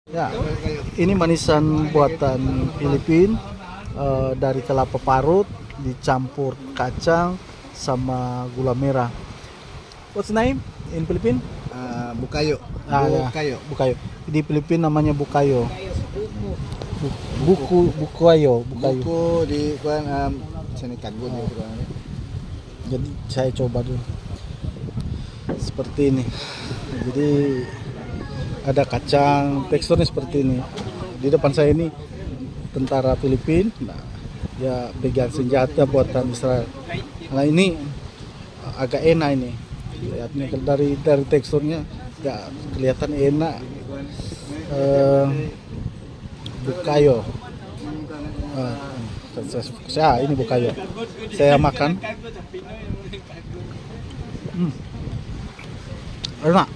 Ya, ini manisan buatan Filipina dari kelapa parut dicampur kacang sama gula merah. What's the name in Philippines? Bukayo. Ya, Bukayo. bukayo. Di Filipina namanya bukayo. Bukayo. Buku di kan sini kagu di ruang. Jadi saya coba dulu. Seperti ini. Jadi ada kacang, teksturnya seperti ini. Di depan saya ini tentara Filipina, nah, ya pegang senjata buatan Israel. Nah ini agak enak ini, lihatnya dari teksturnya ya kelihatan enak. Bukayo, ini bukayo. Saya makan, enak.